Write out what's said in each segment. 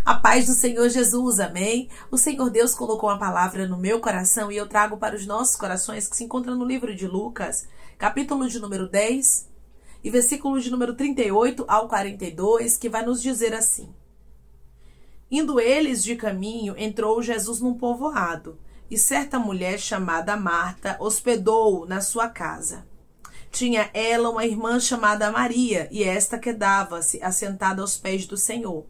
A paz do Senhor Jesus, amém? O Senhor Deus colocou uma palavra no meu coração e eu trago para os nossos corações, que se encontra no livro de Lucas, capítulo de número 10 e versículo de número 38 ao 42, que vai nos dizer assim: Indo eles de caminho, entrou Jesus num povoado, e certa mulher chamada Marta hospedou-o na sua casa. Tinha ela uma irmã chamada Maria, e esta quedava-se assentada aos pés do Senhor,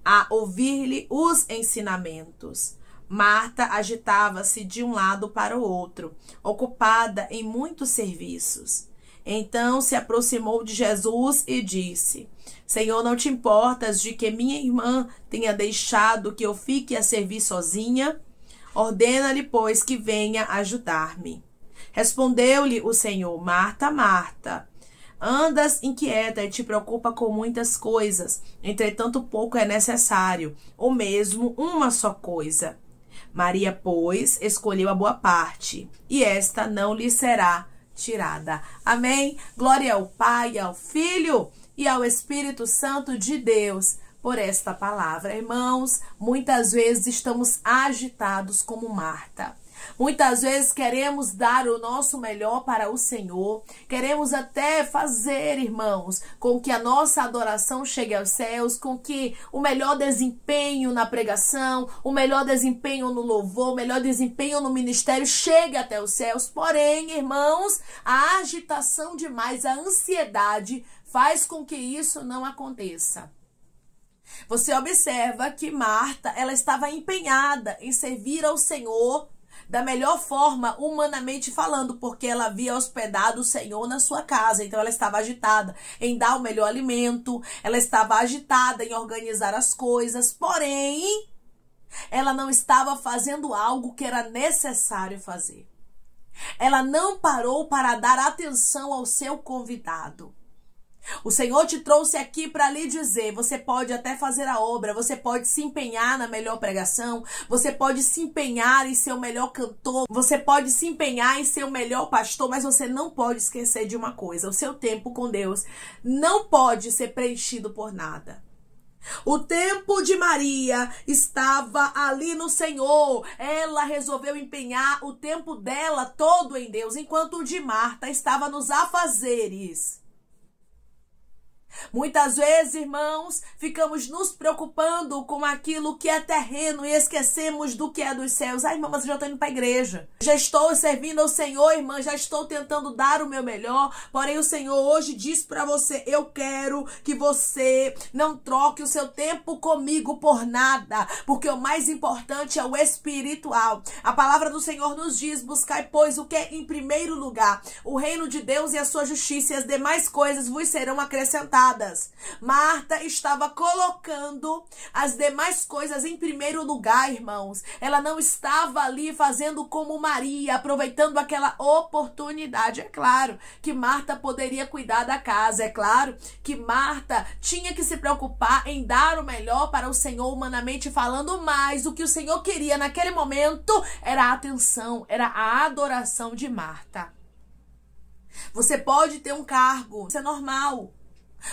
a ouvir-lhe os ensinamentos. Marta agitava-se de um lado para o outro, ocupada em muitos serviços. Então se aproximou de Jesus e disse: Senhor, não te importas de que minha irmã tenha deixado que eu fique a servir sozinha? Ordena-lhe, pois, que venha ajudar-me. Respondeu-lhe o Senhor: Marta, Marta, andas inquieta e te preocupa com muitas coisas, entretanto pouco é necessário, ou mesmo uma só coisa. Maria, pois, escolheu a boa parte, e esta não lhe será tirada. Amém? Glória ao Pai, ao Filho e ao Espírito Santo de Deus por esta palavra. Irmãos, muitas vezes estamos agitados como Marta. Muitas vezes queremos dar o nosso melhor para o Senhor, queremos até fazer, irmãos, com que a nossa adoração chegue aos céus, com que o melhor desempenho na pregação, o melhor desempenho no louvor, o melhor desempenho no ministério chegue até os céus. Porém, irmãos, a agitação demais, a ansiedade faz com que isso não aconteça. Você observa que Marta, ela estava empenhada em servir ao Senhor da melhor forma, humanamente falando, porque ela havia hospedado o Senhor na sua casa. Então ela estava agitada em dar o melhor alimento, ela estava agitada em organizar as coisas, porém ela não estava fazendo algo que era necessário fazer. Ela não parou para dar atenção ao seu convidado. O Senhor te trouxe aqui para lhe dizer: você pode até fazer a obra, você pode se empenhar na melhor pregação, você pode se empenhar em ser o melhor cantor, você pode se empenhar em ser o melhor pastor, mas você não pode esquecer de uma coisa: o seu tempo com Deus não pode ser preenchido por nada. O tempo de Maria estava ali no Senhor. Ela resolveu empenhar o tempo dela todo em Deus, enquanto o de Marta estava nos afazeres. Muitas vezes, irmãos, ficamos nos preocupando com aquilo que é terreno e esquecemos do que é dos céus. Irmã, mas eu já estou indo para a igreja. Já estou servindo ao Senhor, irmã, já estou tentando dar o meu melhor. Porém, o Senhor hoje diz para você: eu quero que você não troque o seu tempo comigo por nada, porque o mais importante é o espiritual. A palavra do Senhor nos diz: buscai, pois, o que é em primeiro lugar? O reino de Deus e a sua justiça, e as demais coisas vos serão acrescentadas. Marta estava colocando as demais coisas em primeiro lugar, irmãos. Ela não estava ali fazendo como Maria, aproveitando aquela oportunidade. É claro que Marta poderia cuidar da casa, é claro que Marta tinha que se preocupar em dar o melhor para o Senhor, humanamente falando, mas o que o Senhor queria naquele momento era a atenção, era a adoração de Marta. Você pode ter um cargo, isso é normal.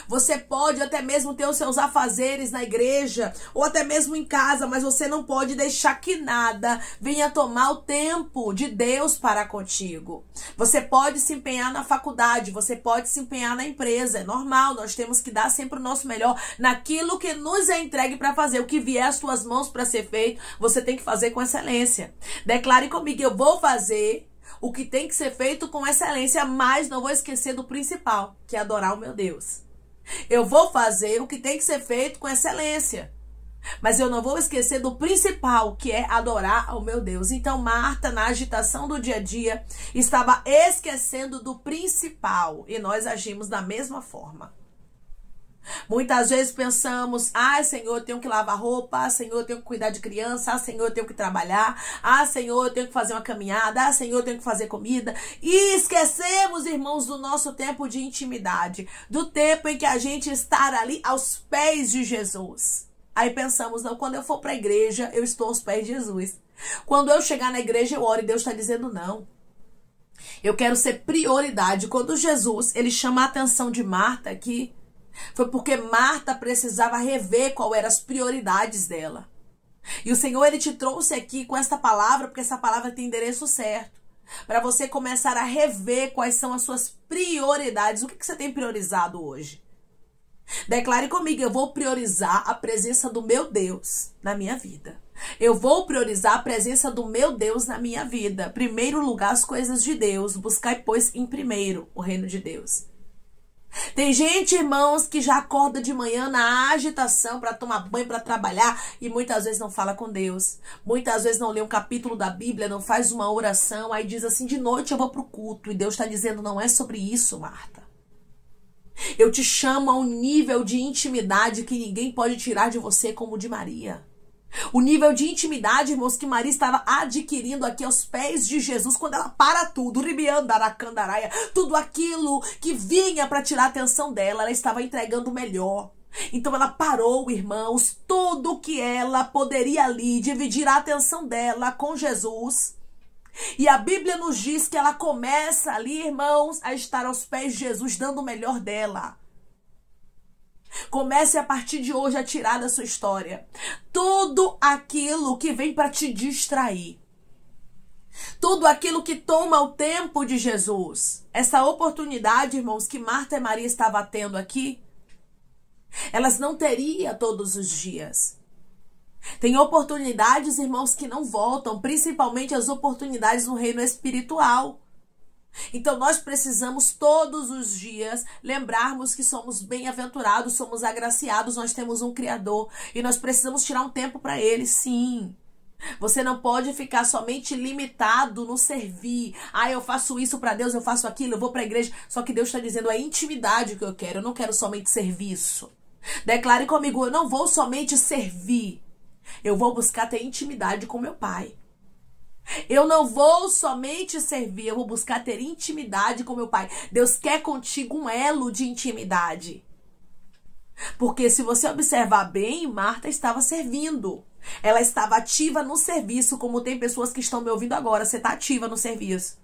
Você pode até mesmo ter os seus afazeres na igreja ou até mesmo em casa, mas você não pode deixar que nada venha tomar o tempo de Deus para contigo. Você pode se empenhar na faculdade, você pode se empenhar na empresa, é normal, nós temos que dar sempre o nosso melhor naquilo que nos é entregue para fazer. O que vier às suas mãos para ser feito, você tem que fazer com excelência. Declare comigo: eu vou fazer o que tem que ser feito com excelência, mas não vou esquecer do principal, que é adorar o meu Deus. Eu vou fazer o que tem que ser feito com excelência, mas eu não vou esquecer do principal, que é adorar ao meu Deus. Então Marta, na agitação do dia a dia, estava esquecendo do principal, e nós agimos da mesma forma. Muitas vezes pensamos: Senhor, eu tenho que lavar roupa, Senhor, eu tenho que cuidar de criança, Senhor, eu tenho que trabalhar, Senhor, eu tenho que fazer uma caminhada, Senhor, eu tenho que fazer comida. E esquecemos, irmãos, do nosso tempo de intimidade, do tempo em que a gente está ali aos pés de Jesus. Aí pensamos: não, quando eu for para a igreja, eu estou aos pés de Jesus. Quando eu chegar na igreja, eu oro, e Deus está dizendo não. Eu quero ser prioridade. Quando Jesus, ele chama a atenção de Marta aqui, Foi porque Marta precisava rever qual eram as prioridades dela. E o Senhor, Ele te trouxe aqui com esta palavra, porque essa palavra tem endereço certo. Para você começar a rever quais são as suas prioridades. O que você tem priorizado hoje? Declare comigo, eu vou priorizar a presença do meu Deus na minha vida. Eu vou priorizar a presença do meu Deus na minha vida. Primeiro lugar, as coisas de Deus. Buscai, pois, em primeiro o reino de Deus. Tem gente, irmãos, que já acorda de manhã na agitação para tomar banho, para trabalhar e muitas vezes não fala com Deus. Muitas vezes não lê um capítulo da Bíblia, não faz uma oração, aí diz assim, de noite eu vou pro culto. E Deus está dizendo, não é sobre isso, Marta. Eu te chamo a um nível de intimidade que ninguém pode tirar de você como de Maria. O nível de intimidade, irmãos, que Maria estava adquirindo aqui aos pés de Jesus, quando ela para tudo, tudo aquilo que vinha para tirar a atenção dela, ela estava entregando o melhor. Então ela parou, irmãos, tudo que ela poderia ali dividir a atenção dela com Jesus. E a Bíblia nos diz que ela começa ali, irmãos, a estar aos pés de Jesus, dando o melhor dela. Comece a partir de hoje a tirar da sua história tudo aquilo que vem para te distrair. Tudo aquilo que toma o tempo de Jesus. Essa oportunidade, irmãos, que Marta e Maria estavam tendo aqui, elas não teriam todos os dias. Tem oportunidades, irmãos, que não voltam, principalmente as oportunidades no reino espiritual. Então nós precisamos todos os dias lembrarmos que somos bem-aventurados, somos agraciados, nós temos um Criador e nós precisamos tirar um tempo para Ele, sim. Você não pode ficar somente limitado no servir. Eu faço isso para Deus, eu faço aquilo, eu vou para a igreja. Só que Deus está dizendo, é intimidade que eu quero, eu não quero somente serviço. Declare comigo, eu não vou somente servir, eu vou buscar ter intimidade com meu Pai. Eu não vou somente servir, eu vou buscar ter intimidade com meu Pai. Deus quer contigo um elo de intimidade. Porque se você observar bem, Marta estava servindo. Ela estava ativa no serviço, como tem pessoas que estão me ouvindo agora. Você está ativa no serviço.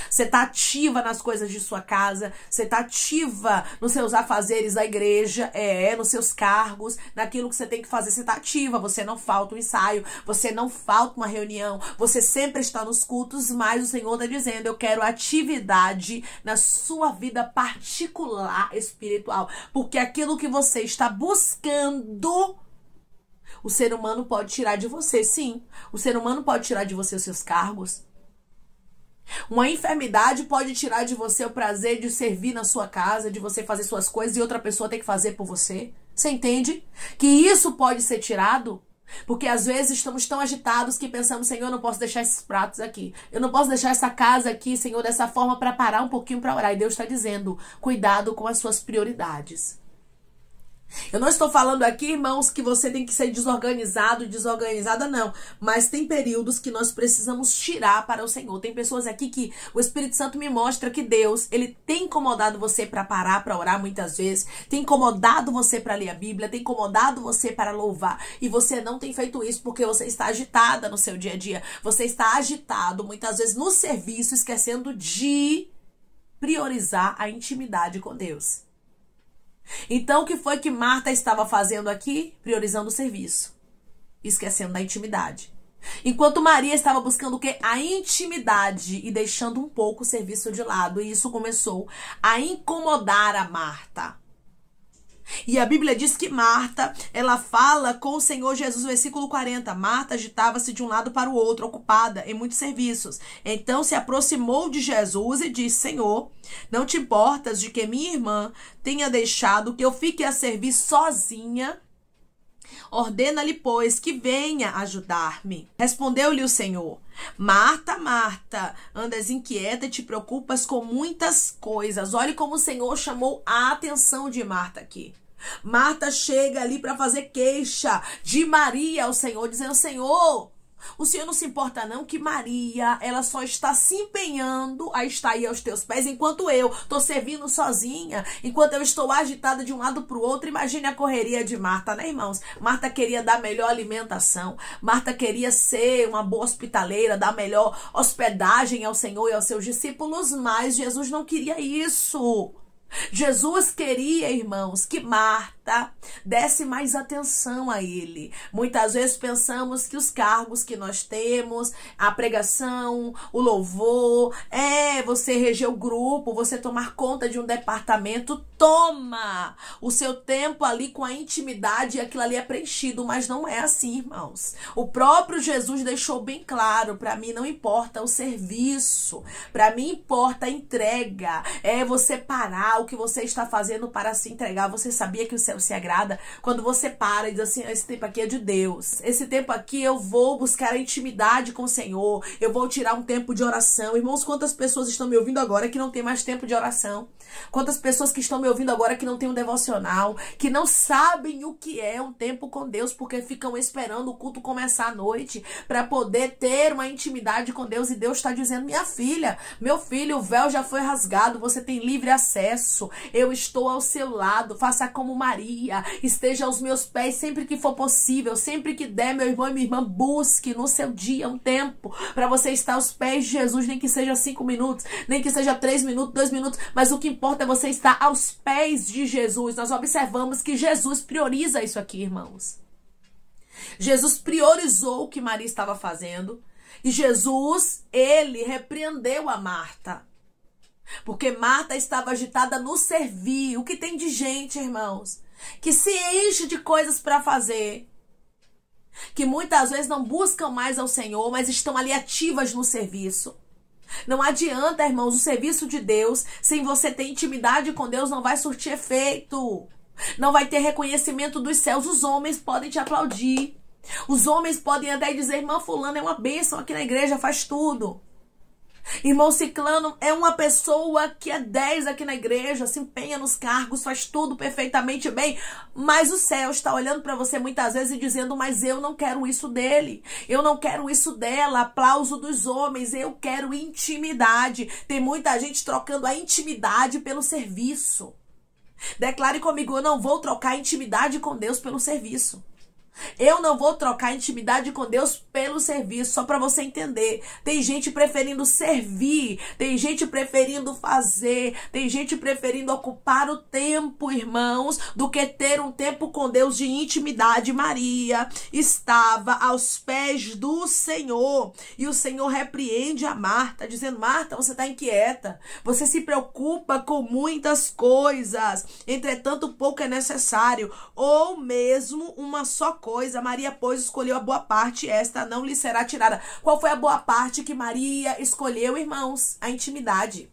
Você está ativa nas coisas de sua casa, você está ativa nos seus afazeres da igreja, nos seus cargos, naquilo que você tem que fazer, você está ativa, você não falta um ensaio, você não falta uma reunião, você sempre está nos cultos, mas o Senhor está dizendo, eu quero atividade na sua vida particular espiritual, porque aquilo que você está buscando, o ser humano pode tirar de você, sim, o ser humano pode tirar de você os seus cargos. Uma enfermidade pode tirar de você o prazer de servir na sua casa, de você fazer suas coisas e outra pessoa tem que fazer por você. Você entende? Que isso pode ser tirado? Porque às vezes estamos tão agitados que pensamos, Senhor, eu não posso deixar esses pratos aqui. Eu não posso deixar essa casa aqui, Senhor, dessa forma para parar um pouquinho para orar. E Deus está dizendo, cuidado com as suas prioridades. Eu não estou falando aqui, irmãos, que você tem que ser desorganizado, desorganizada, não. Mas tem períodos que nós precisamos tirar para o Senhor. Tem pessoas aqui que o Espírito Santo me mostra que Deus, Ele tem incomodado você para parar, para orar muitas vezes. Tem incomodado você para ler a Bíblia, tem incomodado você para louvar. E você não tem feito isso porque você está agitada no seu dia a dia. Você está agitado, muitas vezes, no serviço, esquecendo de priorizar a intimidade com Deus. Então, o que foi que Marta estava fazendo aqui? Priorizando o serviço, esquecendo da intimidade. Enquanto Maria estava buscando o quê? A intimidade e deixando um pouco o serviço de lado. E isso começou a incomodar a Marta. E a Bíblia diz que Marta, ela fala com o Senhor Jesus, versículo 40. Marta agitava-se de um lado para o outro, ocupada em muitos serviços. Então se aproximou de Jesus e disse, Senhor, não te importas de que minha irmã tenha deixado que eu fique a servir sozinha? Ordena-lhe, pois, que venha ajudar-me. Respondeu-lhe o Senhor, Marta, Marta, andas inquieta e te preocupas com muitas coisas. Olhe como o Senhor chamou a atenção de Marta aqui. Marta chega ali para fazer queixa de Maria ao Senhor, dizendo, Senhor, o Senhor não se importa não que Maria, ela só está se empenhando a estar aí aos teus pés, enquanto eu estou servindo sozinha, enquanto eu estou agitada de um lado para o outro. Imagine a correria de Marta, né, irmãos? Marta queria dar melhor alimentação, Marta queria ser uma boa hospitaleira, dar melhor hospedagem ao Senhor e aos seus discípulos, mas Jesus não queria isso. Jesus queria, irmãos, que Marta desse mais atenção a ele. Muitas vezes pensamos que os cargos que nós temos, a pregação, o louvor, você reger o grupo, você tomar conta de um departamento, toma o seu tempo ali com a intimidade e aquilo ali é preenchido, mas não é assim, irmãos. O próprio Jesus deixou bem claro, para mim não importa o serviço, para mim importa a entrega, você parar o que você está fazendo para se entregar. Você sabia que o céu se agrada quando você para e diz assim, esse tempo aqui é de Deus, esse tempo aqui eu vou buscar a intimidade com o Senhor, eu vou tirar um tempo de oração. Irmãos, quantas pessoas estão me ouvindo agora que não tem mais tempo de oração? Quantas pessoas que estão me ouvindo agora que não tem um devocional, que não sabem o que é um tempo com Deus, porque ficam esperando o culto começar à noite para poder ter uma intimidade com Deus, e Deus está dizendo, minha filha, meu filho, o véu já foi rasgado, você tem livre acesso, eu estou ao seu lado, faça como Maria, esteja aos meus pés sempre que for possível, sempre que der, meu irmão e minha irmã, busque no seu dia um tempo para você estar aos pés de Jesus, nem que seja 5 minutos, nem que seja 3 minutos, 2 minutos, mas o que importa é você estar aos pés de Jesus. Nós observamos que Jesus prioriza isso aqui, irmãos. Jesus priorizou o que Maria estava fazendo, e Jesus, ele repreendeu a Marta, porque Marta estava agitada no servir. O que tem de gente, irmãos, que se enche de coisas para fazer, que muitas vezes não buscam mais ao Senhor, mas estão ali ativas no serviço. Não adianta, irmãos, o serviço de Deus, sem você ter intimidade com Deus, não vai surtir efeito. Não vai ter reconhecimento dos céus. Os homens podem te aplaudir. Os homens podem até dizer, irmã fulano é uma bênção aqui na igreja, faz tudo. Irmão ciclano é uma pessoa que é 10 aqui na igreja, se empenha nos cargos, faz tudo perfeitamente bem, mas o céu está olhando para você muitas vezes e dizendo, mas eu não quero isso dele, eu não quero isso dela, aplauso dos homens, eu quero intimidade. Tem muita gente trocando a intimidade pelo serviço. Declare comigo, eu não vou trocar a intimidade com Deus pelo serviço. Eu não vou trocar intimidade com Deus pelo serviço, só para você entender. Tem gente preferindo servir, tem gente preferindo fazer, tem gente preferindo ocupar o tempo, irmãos, do que ter um tempo com Deus de intimidade. Maria estava aos pés do Senhor, e o Senhor repreende a Marta, dizendo, Marta, você está inquieta, você se preocupa com muitas coisas, entretanto pouco é necessário, ou mesmo uma só coisa. Maria, pois, escolheu a boa parte, esta não lhe será tirada. Qual foi a boa parte que Maria escolheu, irmãos? A intimidade.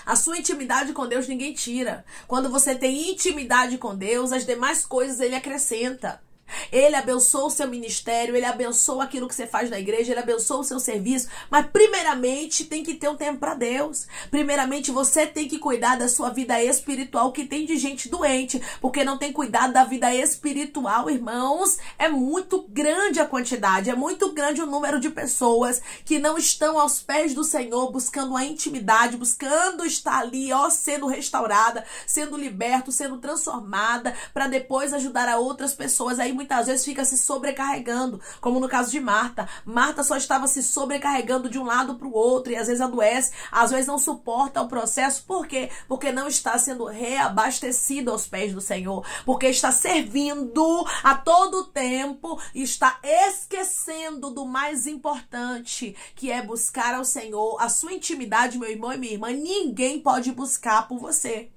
A sua intimidade com Deus ninguém tira. Quando você tem intimidade com Deus, as demais coisas ele acrescenta. Ele abençoa o seu ministério, ele abençoa aquilo que você faz na igreja, ele abençoa o seu serviço, mas primeiramente tem que ter um tempo para Deus. Primeiramente você tem que cuidar da sua vida espiritual, que tem de gente doente, porque não tem cuidado da vida espiritual, irmãos. É muito grande a quantidade, é muito grande o número de pessoas que não estão aos pés do Senhor, buscando a intimidade, buscando estar ali, sendo restaurada, sendo liberto, sendo transformada, para depois ajudar a outras pessoas. Aí muitas vezes fica se sobrecarregando, como no caso de Marta. Marta só estava se sobrecarregando de um lado para o outro, e às vezes adoece, às vezes não suporta o processo. Por quê? Porque não está sendo reabastecido aos pés do Senhor, porque está servindo a todo tempo e está esquecendo do mais importante, que é buscar ao Senhor. A sua intimidade, meu irmão e minha irmã, ninguém pode buscar por você.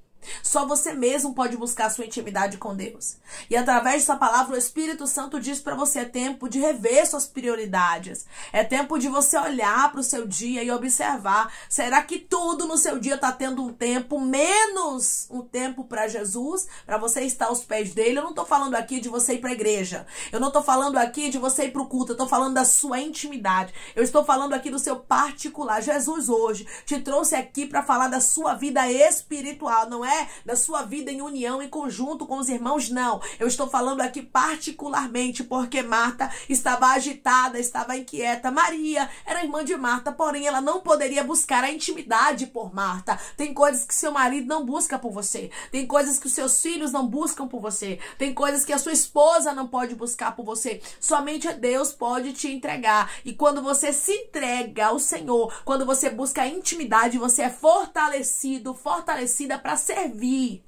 Só você mesmo pode buscar a sua intimidade com Deus. E através dessa palavra o Espírito Santo diz para você, é tempo de rever suas prioridades. É tempo de você olhar para o seu dia e observar, será que tudo no seu dia está tendo um tempo, menos um tempo para Jesus, para você estar aos pés dele? Eu não estou falando aqui de você ir para a igreja, eu não estou falando aqui de você ir para o culto, eu estou falando da sua intimidade, eu estou falando aqui do seu particular. Jesus hoje te trouxe aqui para falar da sua vida espiritual, não é é da sua vida em união, em conjunto com os irmãos, não. Eu estou falando aqui particularmente porque Marta estava agitada, estava inquieta. Maria era irmã de Marta, porém ela não poderia buscar a intimidade por Marta. Tem coisas que seu marido não busca por você. Tem coisas que os seus filhos não buscam por você. Tem coisas que a sua esposa não pode buscar por você. Somente Deus pode te entregar. E quando você se entrega ao Senhor, quando você busca a intimidade, você é fortalecido, fortalecida para servir.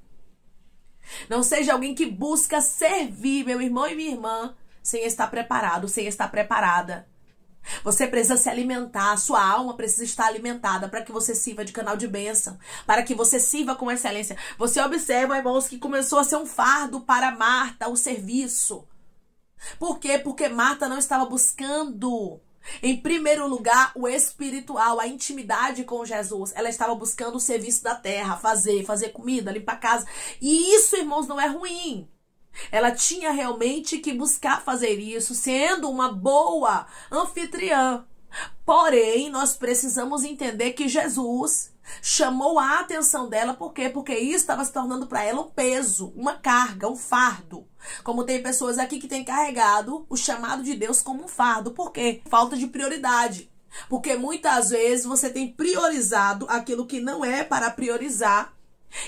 Não seja alguém que busca servir, meu irmão e minha irmã, sem estar preparado, sem estar preparada. Você precisa se alimentar, a sua alma precisa estar alimentada para que você sirva de canal de bênção, para que você sirva com excelência. Você observa, irmãos, que começou a ser um fardo para Marta o serviço. Por quê? Porque Marta não estava buscando, em primeiro lugar, o espiritual, a intimidade com Jesus. Ela estava buscando o serviço da terra, fazer comida, limpar a casa. E isso, irmãos, não é ruim. Ela tinha realmente que buscar fazer isso, sendo uma boa anfitriã. Porém, nós precisamos entender que Jesus chamou a atenção dela. Por quê? Porque isso estava se tornando para ela um peso, uma carga, um fardo. Como tem pessoas aqui que têm carregado o chamado de Deus como um fardo. Por quê? Falta de prioridade. Porque muitas vezes você tem priorizado aquilo que não é para priorizar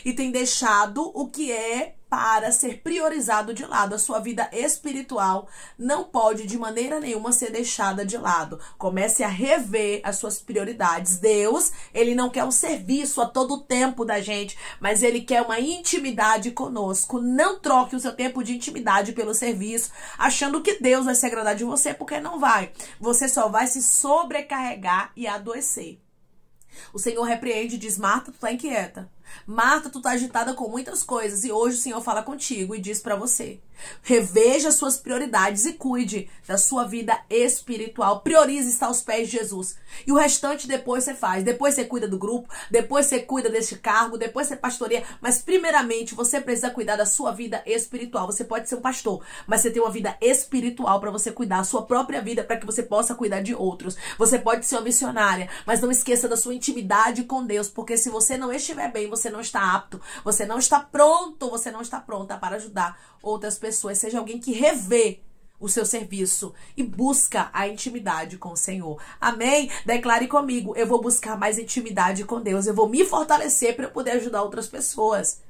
e tem deixado o que é para ser priorizado de lado. A sua vida espiritual não pode de maneira nenhuma ser deixada de lado. Comece a rever as suas prioridades. Deus, ele não quer um serviço a todo tempo da gente, mas ele quer uma intimidade conosco. Não troque o seu tempo de intimidade pelo serviço, achando que Deus vai se agradar de você, porque não vai. Você só vai se sobrecarregar e adoecer. O Senhor repreende e diz: Marta, tu tá inquieta. Marta, tu tá agitada com muitas coisas. E hoje o Senhor fala contigo e diz pra você: reveja as suas prioridades e cuide da sua vida espiritual. Priorize estar aos pés de Jesus. E o restante depois você faz. Depois você cuida do grupo, depois você cuida deste cargo, depois você pastoreia. Mas primeiramente você precisa cuidar da sua vida espiritual. Você pode ser um pastor, mas você tem uma vida espiritual para você cuidar a sua própria vida, para que você possa cuidar de outros. Você pode ser uma missionária, mas não esqueça da sua intimidade com Deus, porque se você não estiver bem, você não está apto, você não está pronto, você não está pronta para ajudar outras pessoas. Seja alguém que revê o seu serviço e busca a intimidade com o Senhor. Amém? Declare comigo: eu vou buscar mais intimidade com Deus, eu vou me fortalecer para eu poder ajudar outras pessoas.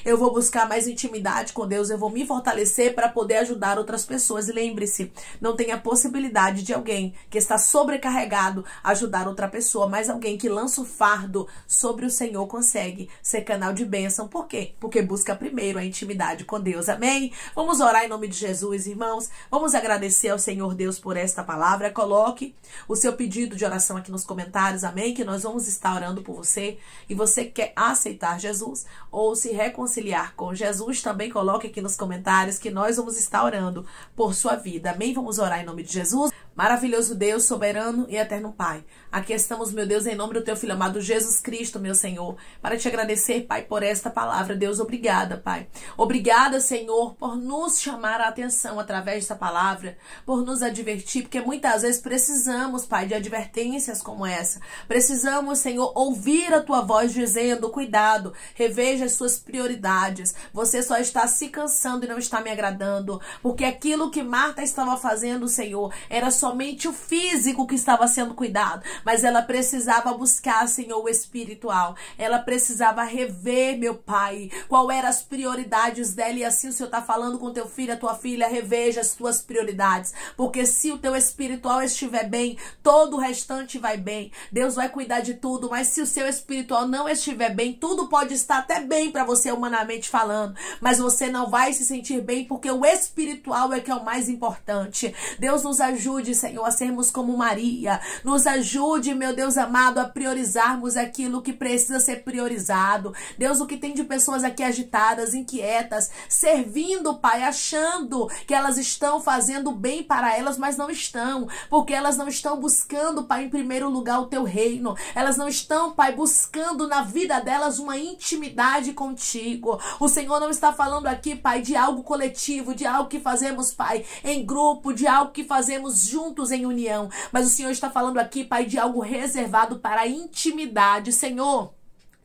Eu vou buscar mais intimidade com Deus, eu vou me fortalecer para poder ajudar outras pessoas. E lembre-se, não tem a possibilidade de alguém que está sobrecarregado ajudar outra pessoa, mas alguém que lança o fardo sobre o Senhor consegue ser canal de bênção. Por quê? Porque busca primeiro a intimidade com Deus. Amém? Vamos orar em nome de Jesus, irmãos. Vamos agradecer ao Senhor Deus por esta palavra. Coloque o seu pedido de oração aqui nos comentários, amém? Que nós vamos estar orando por você. E você quer aceitar Jesus ou se reconciliar com Jesus, também coloque aqui nos comentários que nós vamos estar orando por sua vida. Amém? Vamos orar em nome de Jesus. Maravilhoso Deus, soberano e eterno Pai, aqui estamos, meu Deus, em nome do teu Filho amado Jesus Cristo, meu Senhor, para te agradecer, Pai, por esta palavra. Deus, obrigada, Pai. Obrigada, Senhor, por nos chamar a atenção através dessa palavra, por nos advertir, porque muitas vezes precisamos, Pai, de advertências como essa. Precisamos, Senhor, ouvir a tua voz dizendo: cuidado, reveja as suas prioridades. Você só está se cansando e não está me agradando, porque aquilo que Marta estava fazendo, Senhor, era somente o físico que estava sendo cuidado, mas ela precisava buscar, Senhor, o espiritual. Ela precisava rever, meu Pai, qual eram as prioridades dela, e assim o Senhor está falando com teu filho, a tua filha: reveja as tuas prioridades, porque se o teu espiritual estiver bem, todo o restante vai bem. Deus vai cuidar de tudo, mas se o seu espiritual não estiver bem, tudo pode estar até bem para você humanamente falando, mas você não vai se sentir bem, porque o espiritual é que é o mais importante. Deus, nos ajude, Senhor, a sermos como Maria. Nos ajude, meu Deus amado, a priorizarmos aquilo que precisa ser priorizado. Deus, o que tem de pessoas aqui agitadas, inquietas, servindo, Pai, achando que elas estão fazendo bem para elas, mas não estão, porque elas não estão buscando, Pai, em primeiro lugar o teu reino. Elas não estão, Pai, buscando na vida delas uma intimidade contigo. O Senhor não está falando aqui, Pai, de algo coletivo, de algo que fazemos, Pai, em grupo, de algo que fazemos juntos em união, mas o Senhor está falando aqui, Pai, de algo reservado para a intimidade. Senhor,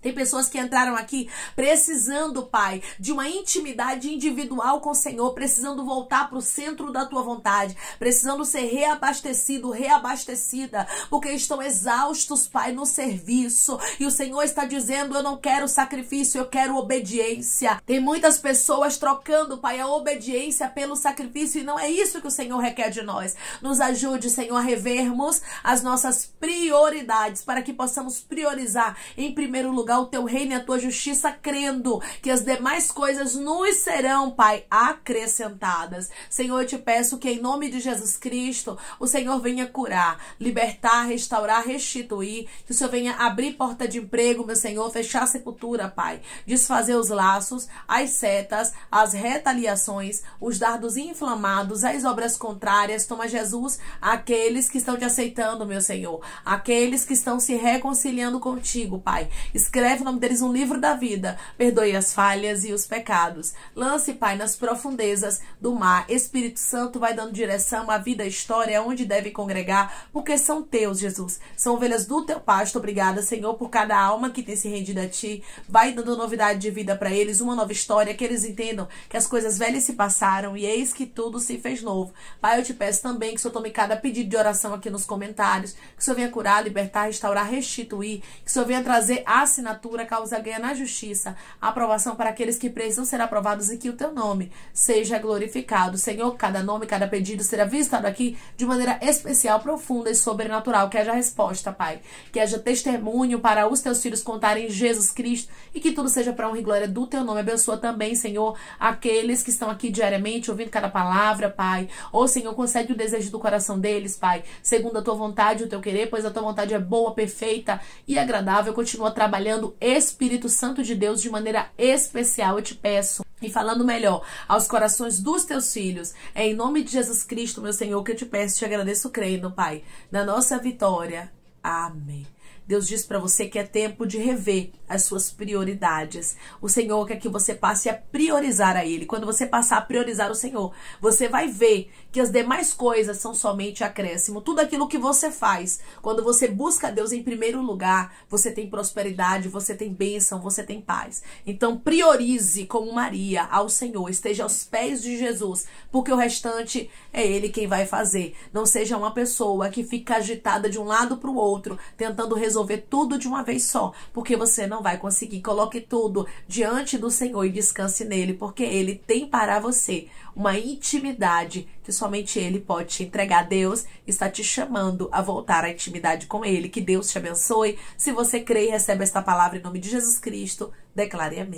Tem pessoas que entraram aqui precisando, Pai, de uma intimidade individual com o Senhor, precisando voltar para o centro da tua vontade, precisando ser reabastecido, reabastecida, porque estão exaustos, Pai, no serviço. E o Senhor está dizendo: eu não quero sacrifício, eu quero obediência. Tem muitas pessoas trocando, Pai, a obediência pelo sacrifício, e não é isso que o Senhor requer de nós. Nos ajude, Senhor, a revermos as nossas prioridades, para que possamos priorizar em primeiro lugar o teu reino e a tua justiça, crendo que as demais coisas nos serão, Pai, acrescentadas. Senhor, eu te peço que em nome de Jesus Cristo, o Senhor venha curar, libertar, restaurar, restituir, que o Senhor venha abrir porta de emprego, meu Senhor, fechar a sepultura, Pai, desfazer os laços, as setas, as retaliações, os dardos inflamados, as obras contrárias. Toma, Jesus, aqueles que estão te aceitando, meu Senhor, aqueles que estão se reconciliando contigo, Pai. Escreve o nome deles no livro da vida. Perdoe as falhas e os pecados. Lance, Pai, nas profundezas do mar. Espírito Santo vai dando direção à vida, à história, onde deve congregar, porque são teus, Jesus. São ovelhas do teu pasto. Obrigada, Senhor, por cada alma que tem se rendido a ti. Vai dando novidade de vida para eles, uma nova história, que eles entendam que as coisas velhas se passaram e eis que tudo se fez novo. Pai, eu te peço também que o Senhor tome cada pedido de oração aqui nos comentários, que o Senhor venha curar, libertar, restaurar, restituir, que o Senhor venha trazer assinatura, causa ganha na justiça, aprovação para aqueles que precisam ser aprovados, e que o teu nome seja glorificado. Senhor, cada nome, cada pedido será visitado aqui de maneira especial, profunda e sobrenatural. Que haja resposta, Pai, que haja testemunho para os teus filhos contarem Jesus Cristo, e que tudo seja para honra e glória do teu nome. Abençoa também, Senhor, aqueles que estão aqui diariamente ouvindo cada palavra, Pai. Ô, Senhor, concede o desejo do coração deles, Pai, segundo a tua vontade e o teu querer, pois a tua vontade é boa, perfeita e agradável. Continua trabalhando, Espírito Santo de Deus, de maneira especial, eu te peço. E falando melhor aos corações dos teus filhos, é em nome de Jesus Cristo, meu Senhor, que eu te peço, te agradeço, crendo, Pai, na nossa vitória. Amém. Deus diz para você que é tempo de rever as suas prioridades. O Senhor quer que você passe a priorizar a Ele. Quando você passar a priorizar o Senhor, você vai ver que as demais coisas são somente acréscimo. Tudo aquilo que você faz, quando você busca Deus em primeiro lugar, você tem prosperidade, você tem bênção, você tem paz. Então priorize como Maria ao Senhor, esteja aos pés de Jesus, porque o restante é Ele quem vai fazer. Não seja uma pessoa que fica agitada de um lado para o outro, tentando resolver tudo de uma vez só, porque você não vai conseguir. Coloque tudo diante do Senhor e descanse nele, porque Ele tem para você uma intimidade que somente Ele pode te entregar. Deus está te chamando a voltar à intimidade com Ele. Que Deus te abençoe. Se você crê e recebe esta palavra em nome de Jesus Cristo, declare amém.